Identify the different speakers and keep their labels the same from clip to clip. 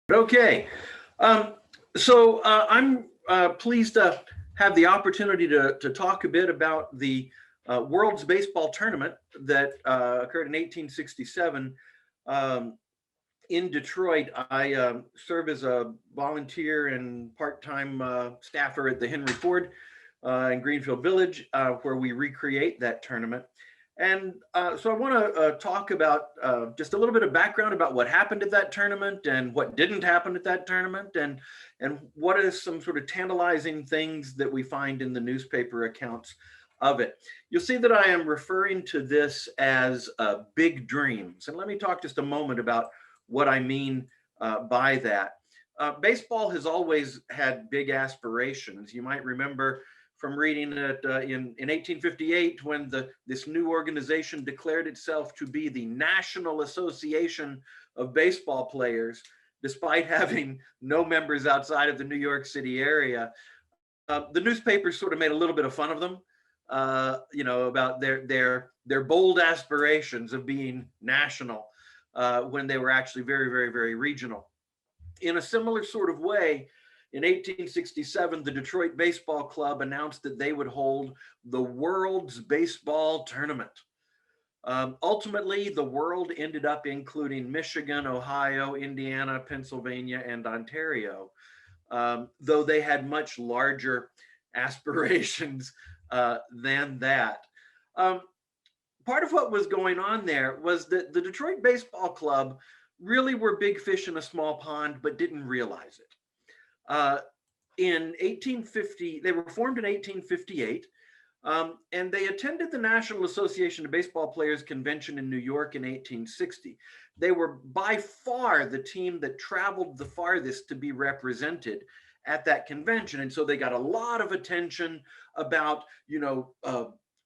Speaker 1: Okay, I'm pleased to have the opportunity to talk a bit about the World's Baseball Tournament that occurred in 1867 um, in Detroit. I serve as a volunteer and part-time staffer at the Henry Ford in Greenfield Village, where we recreate that tournament. And so I want to talk about just a little bit of background about what happened at that tournament and what didn't happen at that tournament, and what are some sort of tantalizing things that we find in the newspaper accounts of it. You'll see that I am referring to this as big dreams. And let me talk just a moment about what I mean by that. Baseball has always had big aspirations. You might remember from reading it in 1858 when this new organization declared itself to be the National Association of Baseball Players, despite having no members outside of the New York City area. The newspapers sort of made a little bit of fun of them, about their bold aspirations of being national when they were actually very, very, very regional. In a similar sort of way, in 1867, the Detroit Baseball Club announced that they would hold the World's Baseball Tournament. Ultimately, the world ended up including Michigan, Ohio, Indiana, Pennsylvania, and Ontario, though they had much larger aspirations than that. Part of what was going on there was that the Detroit Baseball Club really were big fish in a small pond, but didn't realize it. In 1850, they were formed in 1858, and they attended the National Association of Baseball Players convention in New York in 1860. They were by far the team that traveled the farthest to be represented at that convention. And so they got a lot of attention about,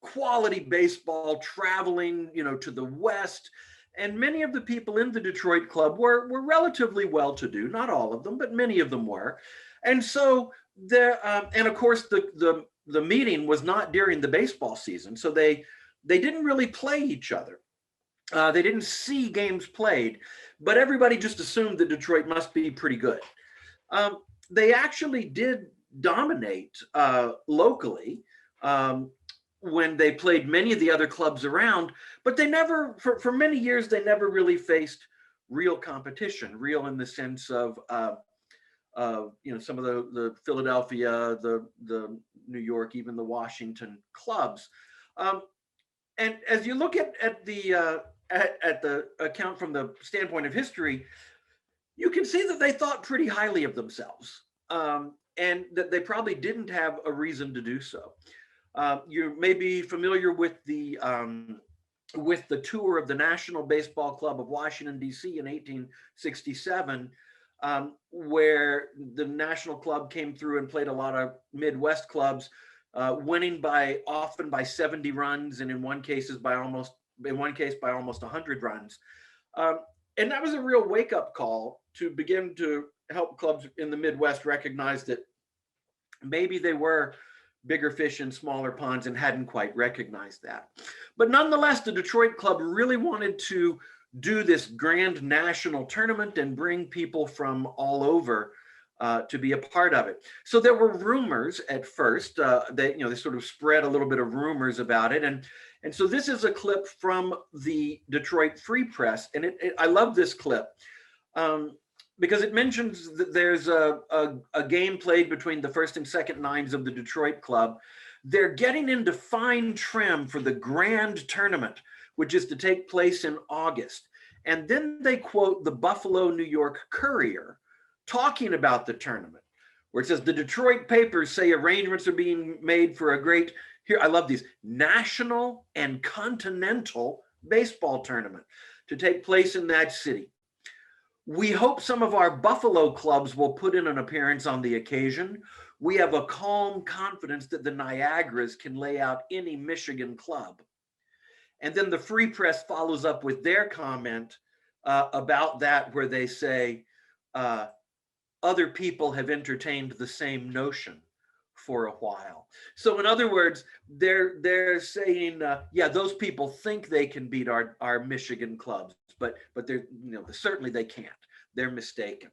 Speaker 1: quality baseball traveling, to the West. And many of the people in the Detroit club were relatively well-to-do, not all of them, but many of them were. And so and of course the meeting was not during the baseball season, so they didn't really play each other. They didn't see games played, but everybody just assumed that Detroit must be pretty good. They actually did dominate locally. When they played many of the other clubs around, but they never, for many years, they never really faced real competition, real in the sense of, some of the Philadelphia, the New York, even the Washington clubs. And as you look at the account from the standpoint of history, you can see that they thought pretty highly of themselves, and that they probably didn't have a reason to do so. You may be familiar with the tour of the National Baseball Club of Washington, D.C. in 1867, where the National Club came through and played a lot of Midwest clubs, winning often by 70 runs, and in one case by almost 100 runs. And that was a real wake-up call to begin to help clubs in the Midwest recognize that maybe they were bigger fish in smaller ponds and hadn't quite recognized that. But nonetheless, the Detroit club really wanted to do this grand national tournament and bring people from all over to be a part of it. So there were rumors at first. They sort of spread a little bit of rumors about it. And so this is a clip from the Detroit Free Press. And I love this clip. Because it mentions that there's a game played between the first and second nines of the Detroit club. They're getting into fine trim for the grand tournament, which is to take place in August. And then they quote the Buffalo, New York Courier talking about the tournament, where it says the Detroit papers say arrangements are being made for a great, here, I love these, national and continental baseball tournament to take place in that city. We hope some of our Buffalo clubs will put in an appearance on the occasion. We have a calm confidence that the Niagaras can lay out any Michigan club. And then the Free Press follows up with their comment about that, where they say, other people have entertained the same notion for a while. So in other words, they're saying, yeah, those people think they can beat our Michigan clubs, but they're, certainly they can't. They're mistaken.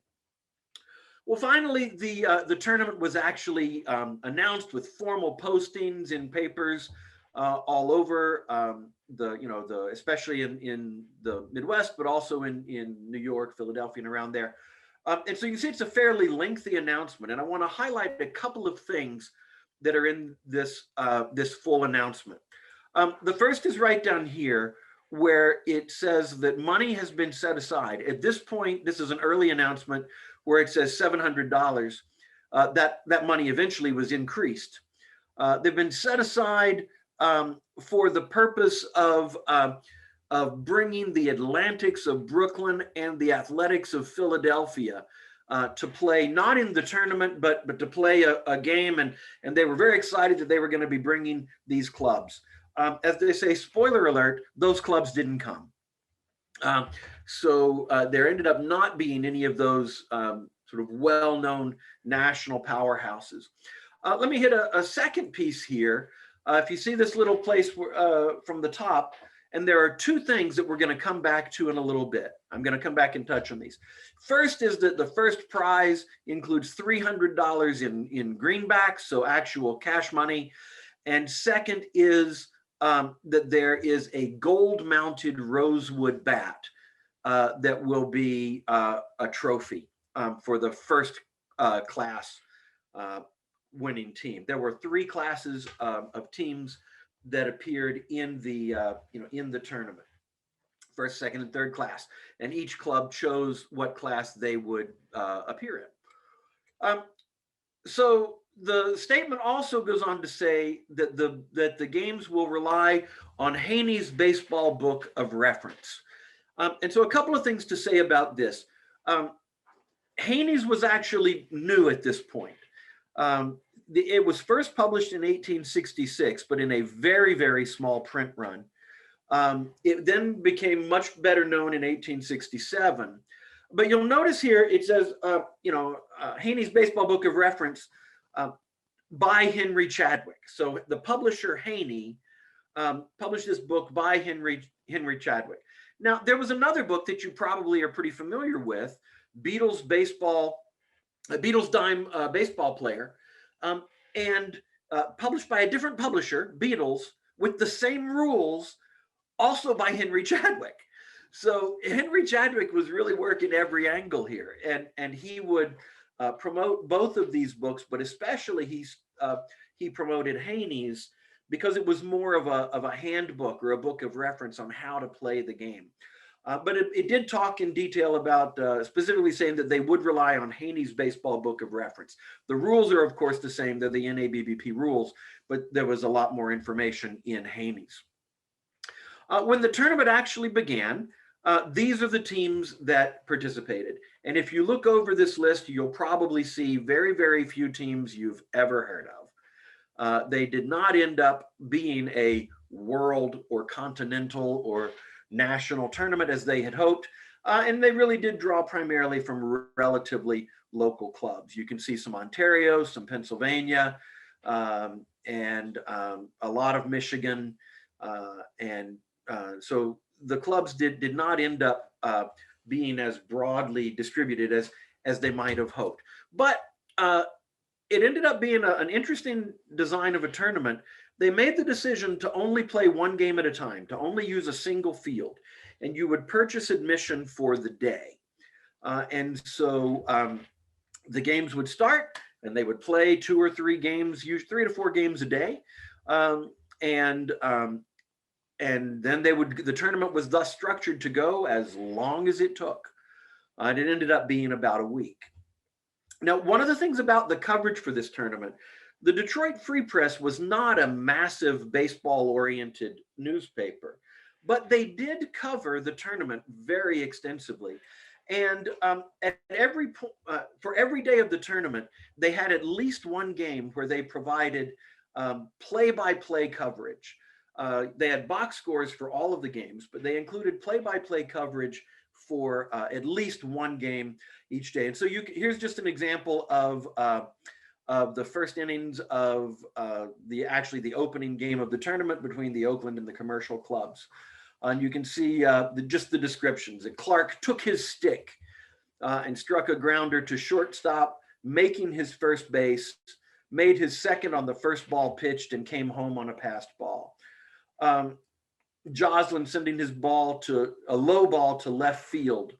Speaker 1: Well, finally, the tournament was actually announced with formal postings in papers all over the especially in the Midwest, but also in New York, Philadelphia, and around there. And so you can see it's a fairly lengthy announcement, and I want to highlight a couple of things that are in this full announcement. The first is right down here, where it says that money has been set aside. At this point, this is an early announcement where it says $700. That money eventually was increased. They've been set aside for the purpose of bringing the Atlantics of Brooklyn and the Athletics of Philadelphia to play, not in the tournament, but to play a game. And they were very excited that they were going to be bringing these clubs. As they say, spoiler alert, those clubs didn't come. So there ended up not being any of those sort of well-known national powerhouses. Let me hit a second piece here. If you see this little place from the top, and there are two things that we're going to come back to in a little bit. I'm going to come back and touch on these. First is that the first prize includes $300 in greenbacks, so actual cash money. And second is that there is a gold-mounted rosewood bat that will be a trophy for the first class winning team. There were three classes of teams that appeared in the tournament: first, second, and third class, and each club chose what class they would appear in. So the statement also goes on to say that the games will rely on Haney's baseball book of reference. And so a couple of things to say about this. Haney's was actually new at this point. It was first published in 1866, but in a very, very small print run. It then became much better known in 1867. But you'll notice here it says, Haney's baseball book of reference by Henry Chadwick. So the publisher Haney published this book by Henry Chadwick. Now, there was another book that you probably are pretty familiar with, Beatles Dime Baseball Player, and published by a different publisher, Beatles, with the same rules, also by Henry Chadwick. So Henry Chadwick was really working every angle here, and he would promote both of these books, but especially he promoted Haney's because it was more of a handbook or a book of reference on how to play the game. But it did talk in detail about specifically saying that they would rely on Haney's baseball book of reference. The rules are, of course, the same. They're the NABBP rules, but there was a lot more information in Haney's. When the tournament actually began, these are the teams that participated. And if you look over this list, you'll probably see very, very few teams you've ever heard of. They did not end up being a world or continental or national tournament as they had hoped. And they really did draw primarily from relatively local clubs. You can see some Ontario, some Pennsylvania, and a lot of Michigan. So the clubs did not end up being as broadly distributed as they might have hoped. But it ended up being an interesting design of a tournament. They made the decision to only play one game at a time, to only use a single field, and you would purchase admission for the day. And so the games would start, and they would play 2 or 3 games, usually 3 to 4 games a day. And then the tournament was thus structured to go as long as it took. And it ended up being about a week. Now, one of the things about the coverage for this tournament, the Detroit Free Press was not a massive baseball-oriented newspaper, but they did cover the tournament very extensively. And for every day of the tournament, they had at least one game where they provided play-by-play coverage. They had box scores for all of the games, but they included play-by-play coverage for at least one game each day. And so here's just an example of the first innings of the opening game of the tournament between the Oakland and the Commercial clubs. And you can see just the descriptions. Clark took his stick and struck a grounder to shortstop. making his first base, made his second on the first ball pitched, and came home on a passed ball. Joslin sending his ball to a low ball to left field.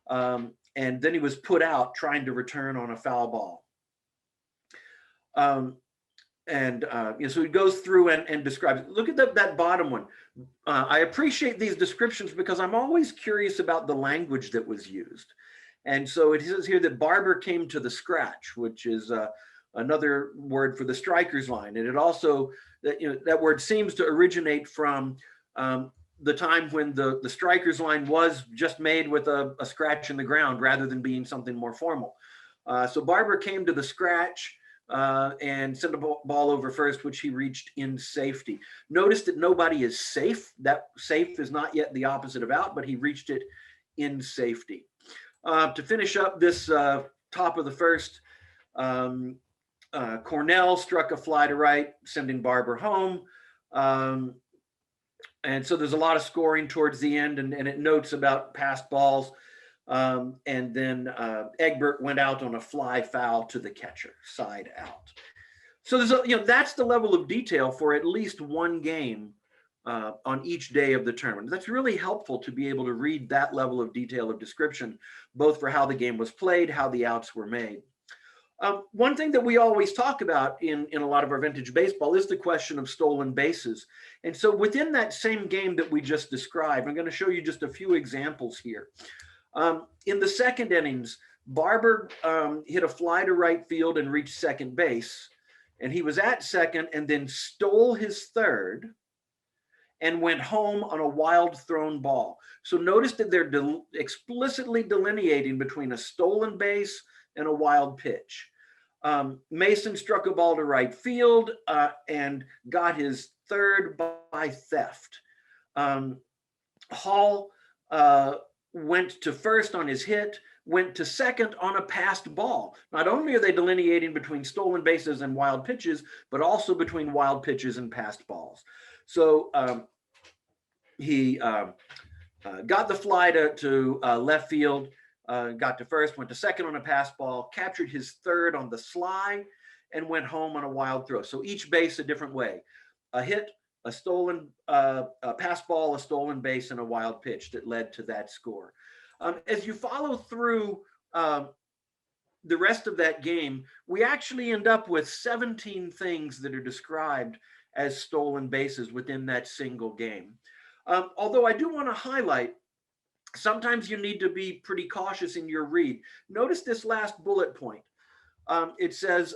Speaker 1: And then he was put out trying to return on a foul ball. So he goes through and describes. Look at that bottom one. I appreciate these descriptions because I'm always curious about the language that was used. And so it says here that Barber came to the scratch, which is another word for the strikers line. And it also, that word seems to originate from the time when the strikers line was just made with a scratch in the ground rather than being something more formal. So Barber came to the scratch and sent a ball over first, which he reached in safety. Notice that nobody is safe. That safe is not yet the opposite of out, but he reached it in safety. To finish up this top of the first, Cornell struck a fly to right, sending Barber home. And so there's a lot of scoring towards the end, and it notes about passed balls. And then Egbert went out on a fly foul to the catcher, side out. So there's that's the level of detail for at least one game on each day of the tournament. That's really helpful to be able to read that level of detail of description, both for how the game was played, how the outs were made. One thing that we always talk about in a lot of our vintage baseball is the question of stolen bases. And so within that same game that we just described, I'm going to show you just a few examples here. In the second innings, Barber hit a fly to right field and reached second base. And he was at second and then stole his third and went home on a wild thrown ball. So notice that they're explicitly delineating between a stolen base and a wild pitch. Mason struck a ball to right field and got his third by theft. Hall went to first on his hit, went to second on a passed ball. Not only are they delineating between stolen bases and wild pitches, but also between wild pitches and passed balls. So he got the fly to left field, got to first, went to second on a pass ball, captured his third on the sly, and went home on a wild throw. So each base a different way. A hit, a stolen a pass ball, a stolen base, and a wild pitch that led to that score. As you follow through the rest of that game, we actually end up with 17 things that are described as stolen bases within that single game. Although I do want to highlight, sometimes you need to be pretty cautious in your read. Notice this last bullet point. It says,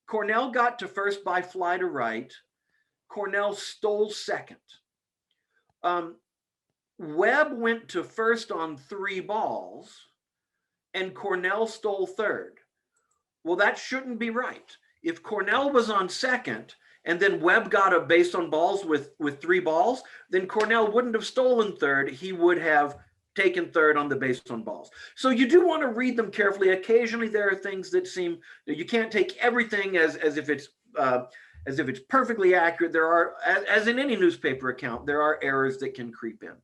Speaker 1: Cornell got to first by fly to right. Cornell stole second. Webb went to first on 3 balls, and Cornell stole third. Well, that shouldn't be right. If Cornell was on second, and then Webb got a base on balls with 3 balls, then Cornell wouldn't have stolen third. He would have taken third on the base on balls. So you do want to read them carefully. Occasionally there are things that seem, you can't take everything as if it's perfectly accurate. There are, as in any newspaper account, there are errors that can creep in.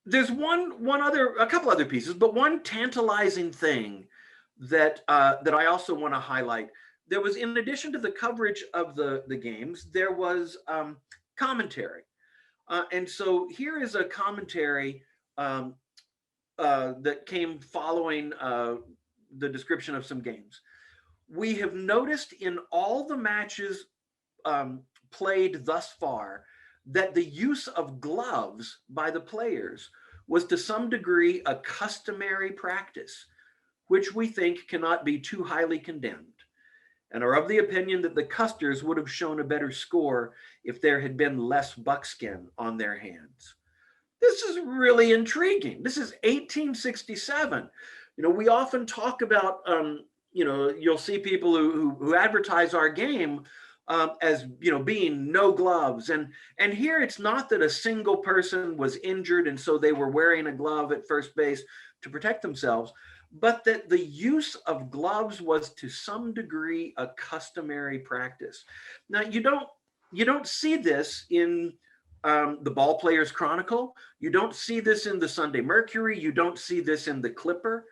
Speaker 1: There's a couple other pieces, but one tantalizing thing that I also want to highlight. There was, in addition to the coverage of the games, there was commentary. And so here is a commentary that came following the description of some games. We have noticed in all the matches played thus far that the use of gloves by the players was to some degree a customary practice, which we think cannot be too highly condemned, and are of the opinion that the Custers would have shown a better score if there had been less buckskin on their hands. This is really intriguing. This is 1867. We often talk about, you'll see people who advertise our game as, being no gloves. And here it's not that a single person was injured and so they were wearing a glove at first base to protect themselves, but that the use of gloves was to some degree a customary practice. Now, you don't see this in the Ball Players Chronicle. You don't see this in the Sunday Mercury. You don't see this in the Clipper.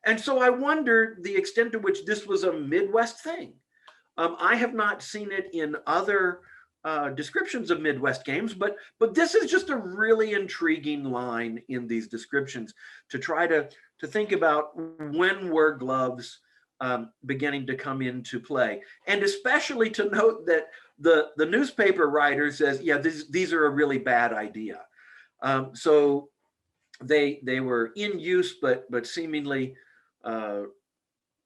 Speaker 1: And so I wondered the extent to which this was a Midwest thing. I have not seen it in other descriptions of Midwest games, but this is just a really intriguing line in these descriptions to try to think about when were gloves beginning to come into play, and especially to note that the newspaper writer says, yeah, these are a really bad idea. So they were in use, but seemingly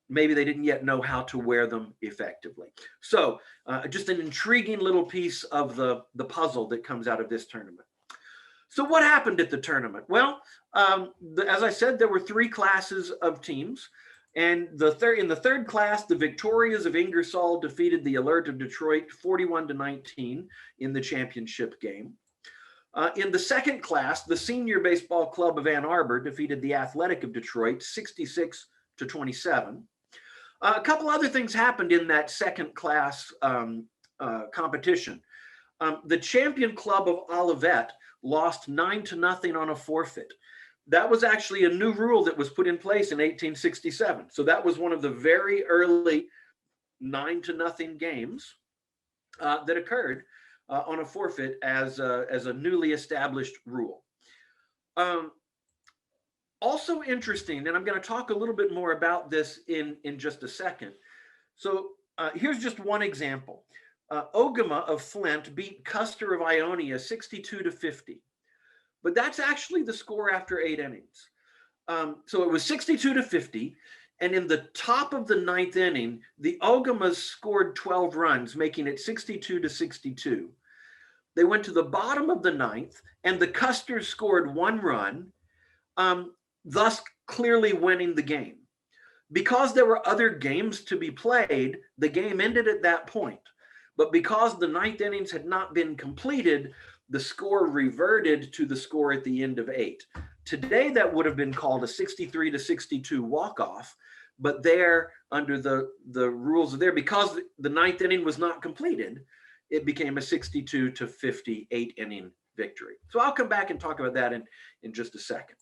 Speaker 1: maybe they didn't yet know how to wear them effectively. So just an intriguing little piece of the puzzle that comes out of this tournament. So what happened at the tournament? Well, as I said, there were 3 classes of teams. And in the third class, the Victorias of Ingersoll defeated the Alert of Detroit 41-19 in the championship game. In the second class, the Senior Baseball Club of Ann Arbor defeated the Athletic of Detroit 66-27. A couple other things happened in that second class competition. The champion club of Olivet lost 9-0 on a forfeit. That was actually a new rule that was put in place in 1867. So that was one of the very early 9-0 games that occurred on a forfeit as a newly established rule. Also interesting, and I'm going to talk a little bit more about this in just a second. So here's just one example. Ogama of Flint beat Custer of Ionia 62-50. But that's actually the score after 8 innings. So it was 62-50. And in the top of the 9th inning, the Ogamas scored 12 runs, making it 62-62. They went to the bottom of the 9th, and the Custers scored 1 run, thus clearly winning the game. Because there were other games to be played, the game ended at that point. But because the 9th innings had not been completed, the score reverted to the score at the end of 8. Today, that would have been called a 63-62 walk-off, but there, under the rules of there, because the 9th inning was not completed, it became a 62-50 8-inning victory. So I'll come back and talk about that in just a second.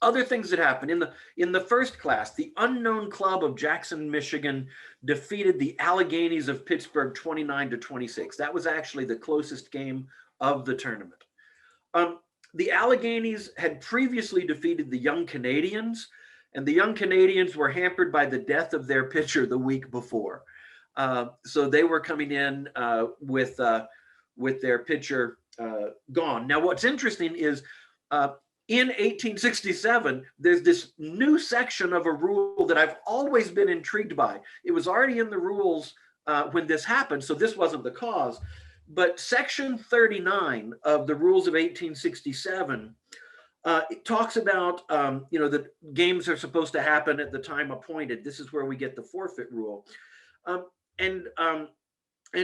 Speaker 1: Other things that happened in the first class, the Unknown Club of Jackson, Michigan defeated the Alleghenies of Pittsburgh 29-26. That was actually the closest game of the tournament. The Alleghenies had previously defeated the Young Canadians, and the Young Canadians were hampered by the death of their pitcher the week before. So they were coming in with their pitcher gone. Now, what's interesting is in 1867, there's this new section of a rule that I've always been intrigued by. It was already in the rules when this happened, so this wasn't the cause. But Section 39 of the Rules of 1867 it talks about, that games are supposed to happen at the time appointed. This is where we get the forfeit rule. And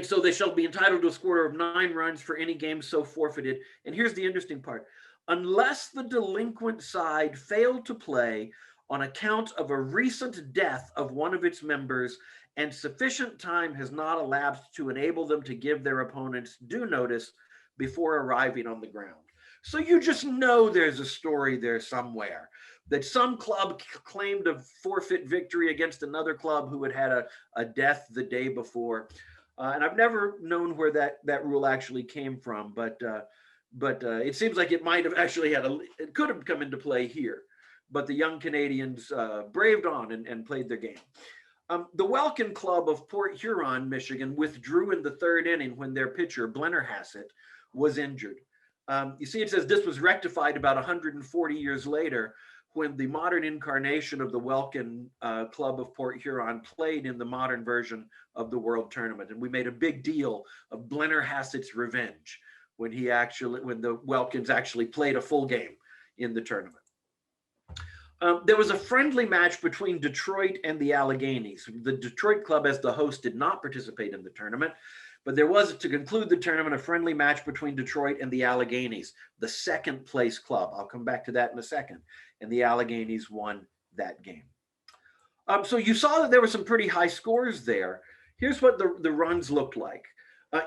Speaker 1: so they shall be entitled to a score of 9 runs for any game so forfeited. And here's the interesting part. Unless the delinquent side failed to play on account of a recent death of one of its members and sufficient time has not elapsed to enable them to give their opponents due notice before arriving on the ground. So you just know there's a story there somewhere that some club claimed a forfeit victory against another club who had had a death the day before. And I've never known where that rule actually came from, but it seems like it might have actually it could have come into play here. But the Young Canadians braved on and played their game. The Welkin Club of Port Huron, Michigan, withdrew in the 3rd inning when their pitcher, Blennerhassett, was injured. You see, it says this was rectified about 140 years later when the modern incarnation of the Welkin Club of Port Huron played in the modern version of the World Tournament. And we made a big deal of Blennerhassett's revenge when the Welkins actually played a full game in the tournament. There was a friendly match between Detroit and the Alleghenies. The Detroit club, as the host, did not participate in the tournament, but there was, to conclude the tournament, a friendly match between Detroit and the Alleghenies, the 2nd place club. I'll come back to that in a second. And the Alleghenies won that game. So you saw that there were some pretty high scores there. Here's what the runs looked like.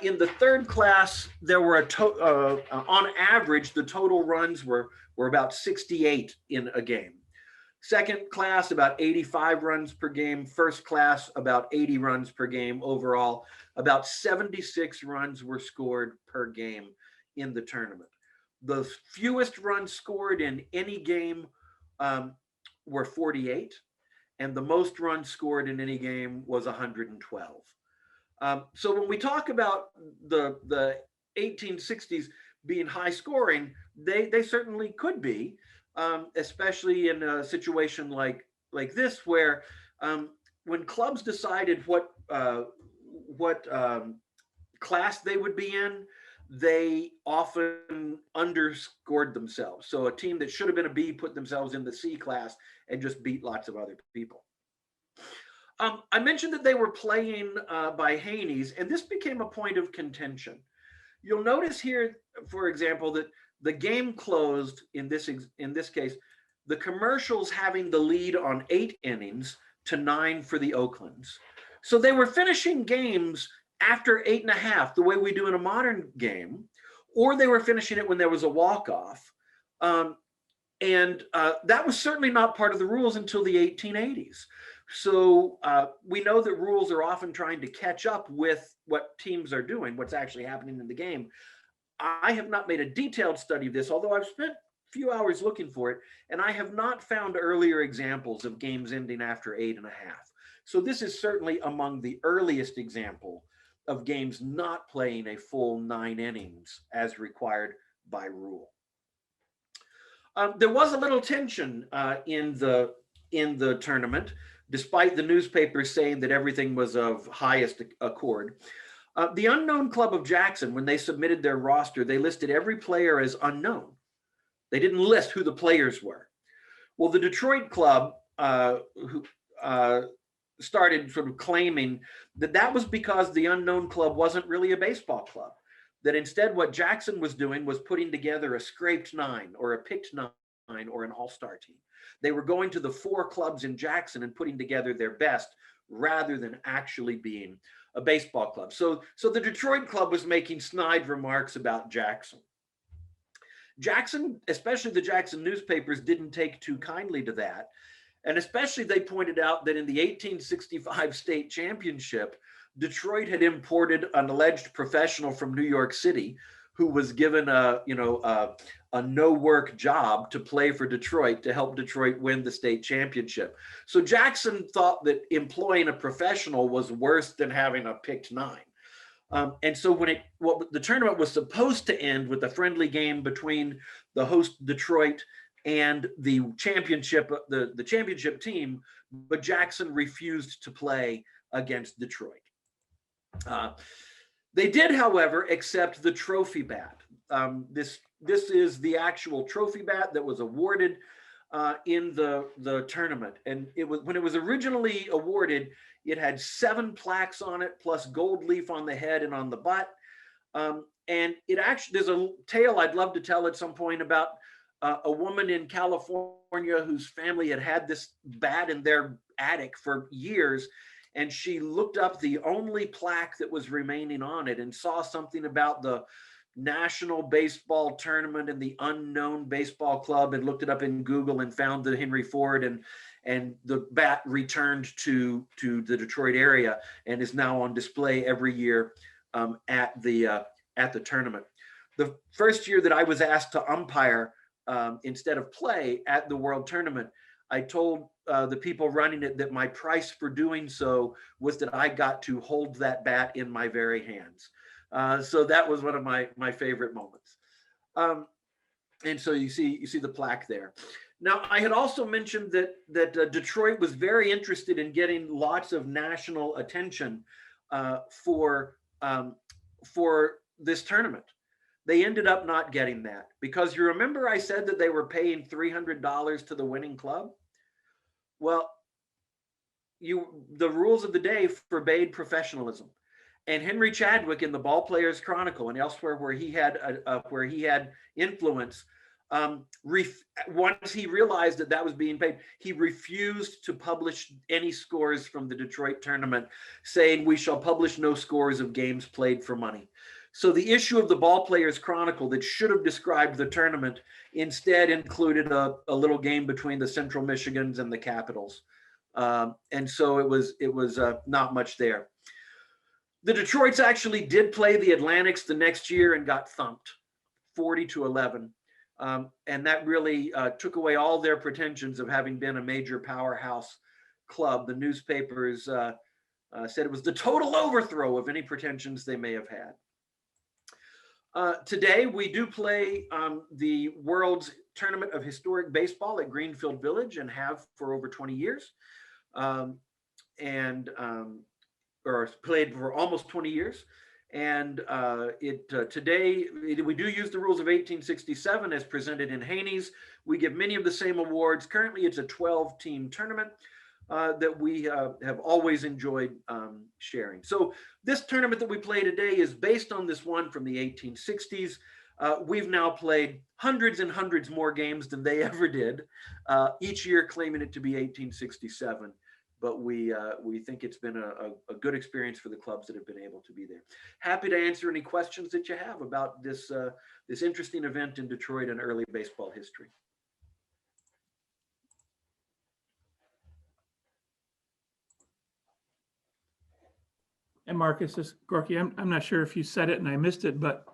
Speaker 1: In the 3rd class, there were on average, the total runs were about 68 in a game. Second class, about 85 runs per game. First class, about 80 runs per game overall. About 76 runs were scored per game in the tournament. The fewest runs scored in any game were 48, and the most runs scored in any game was 112. So when we talk about the 1860s being high scoring, they certainly could be, especially in a situation like this, where when clubs decided what class they would be in, they often underscored themselves. So a team that should have been a B put themselves in the C class and just beat lots of other people. I mentioned that they were playing by Haney's, and this became a point of contention. You'll notice here, for example, that the game closed in this case, the Commercials having the lead on 8 innings to 9 for the Oaklands. So they were finishing games after 8.5, the way we do in a modern game, or they were finishing it when there was a walk-off. And that was certainly not part of the rules until the 1880s. So we know that rules are often trying to catch up with what teams are doing, what's actually happening in the game. I have not made a detailed study of this, although I've spent a few hours looking for it, and I have not found earlier examples of games ending after 8.5. So this is certainly among the earliest example of games not playing a full 9 innings as required by rule. There was a little tension in the tournament, despite the newspapers saying that everything was of highest accord. The Unknown Club of Jackson, when they submitted their roster, they listed every player as unknown. They didn't list who the players were. Well, the Detroit club who started sort of claiming that that was because the Unknown Club wasn't really a baseball club, that instead what Jackson was doing was putting together a scraped 9 or a picked 9 or an all-star team. They were going to the 4 clubs in Jackson and putting together their best rather than actually being a baseball club. So the Detroit club was making snide remarks about Jackson. Jackson, especially the Jackson newspapers, didn't take too kindly to that. And especially they pointed out that in the 1865 state championship, Detroit had imported an alleged professional from New York City who was given a no-work job to play for Detroit to help Detroit win the state championship. So Jackson thought that employing a professional was worse than having a picked 9. And so the tournament was supposed to end with a friendly game between the host Detroit and the championship team, but Jackson refused to play against Detroit. They did, however, accept the trophy bat. This is the actual trophy bat that was awarded in the tournament. And when it was originally awarded, it had 7 plaques on it, plus gold leaf on the head and on the butt. And there's a tale I'd love to tell at some point about a woman in California whose family had this bat in their attic for years. And she looked up the only plaque that was remaining on it and saw something about the National Baseball Tournament and the Unknown Baseball Club, and looked it up in Google and found the Henry Ford, and the bat returned to the Detroit area and is now on display every year at the tournament. The first year that I was asked to umpire instead of play at the World Tournament, I told the people running it that my price for doing so was that I got to hold that bat in my very hands. So that was one of my favorite moments. And so you see the plaque there. Now, I had also mentioned that Detroit was very interested in getting lots of national attention for this tournament. They ended up not getting that because you remember I said that they were paying $300 to the winning club? Well, the rules of the day forbade professionalism. And Henry Chadwick in the Ball Players Chronicle and elsewhere where he had influence, once he realized that was being paid, he refused to publish any scores from the Detroit tournament, saying we shall publish no scores of games played for money. So the issue of the Ball Players Chronicle that should have described the tournament instead included a little game between the Central Michigans and the Capitals. And so it was not much there. The Detroits actually did play the Atlantics the next year and got thumped 40-11. And that really took away all their pretensions of having been a major powerhouse club. The newspapers said it was the total overthrow of any pretensions they may have had. Today, we do play the World's Tournament of Historic Baseball at Greenfield Village and have for over 20 years. Or played for almost 20 years. And today, we do use the rules of 1867 as presented in Haney's. We give many of the same awards. Currently, it's a 12-team tournament that we have always enjoyed sharing. So this tournament that we play today is based on this one from the 1860s. We've now played hundreds and hundreds more games than they ever did, each year claiming it to be 1867. But we think it's been a good experience for the clubs that have been able to be there. Happy to answer any questions that you have about this this interesting event in Detroit and early baseball history.
Speaker 2: And Marcus, this is Gorky. I'm not sure if you said it and I missed it, but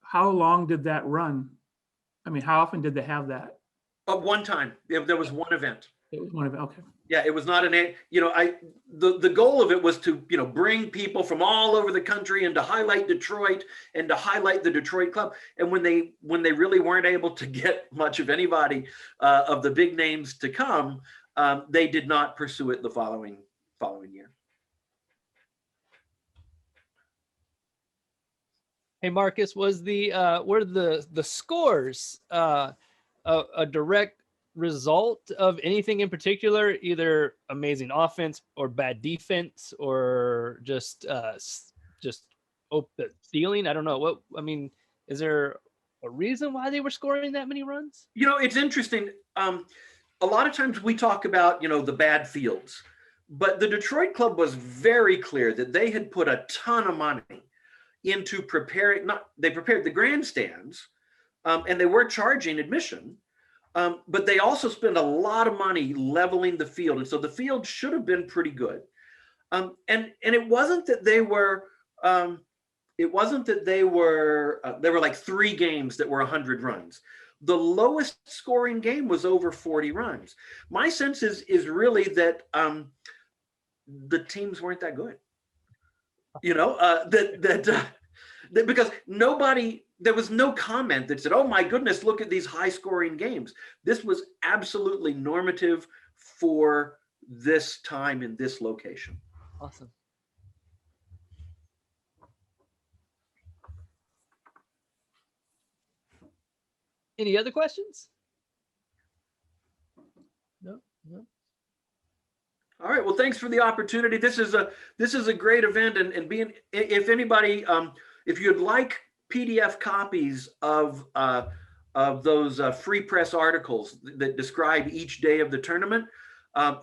Speaker 2: how long did that run? I mean, how often did they have that?
Speaker 1: One time. There was one event.
Speaker 2: It was one event. Okay.
Speaker 1: Yeah, it was not the goal of it was to, bring people from all over the country and to highlight Detroit and to highlight the Detroit club. And when they really weren't able to get much of anybody of the big names to come, they did not pursue it the following year.
Speaker 3: Hey, Marcus, were the scores a direct result of anything in particular, either amazing offense or bad defense, or just stealing? I don't know. Is there a reason why they were scoring that many runs?
Speaker 1: It's interesting. A lot of times we talk about, the bad fields, but the Detroit club was very clear that they had put a ton of money into preparing. They prepared the grandstands, and they were charging admission. But they also spent a lot of money leveling the field, and so the field should have been pretty good. And it wasn't that they were. There were like 3 games that were 100 runs. The lowest scoring game was over 40 runs. My sense is really that the teams weren't that good. Because there was no comment that said, oh my goodness, look at these high scoring games. This was absolutely normative for this time in this location.
Speaker 3: Awesome. Any other questions? No.
Speaker 1: All right. Well, thanks for the opportunity. This is a great event, and if anybody, if you'd like PDF copies of those free press articles that describe each day of the tournament,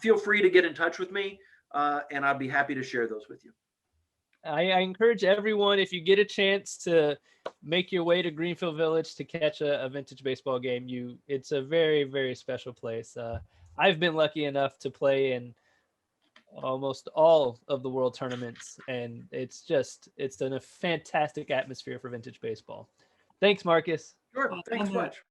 Speaker 1: feel free to get in touch with me, and I'd be happy to share those with you.
Speaker 3: I encourage everyone, if you get a chance to make your way to Greenfield Village to catch a vintage baseball game, it's a very, very special place. I've been lucky enough to play in almost all of the world tournaments, and it's a fantastic atmosphere for vintage baseball. Thanks, Marcus.
Speaker 1: Sure. Thanks much.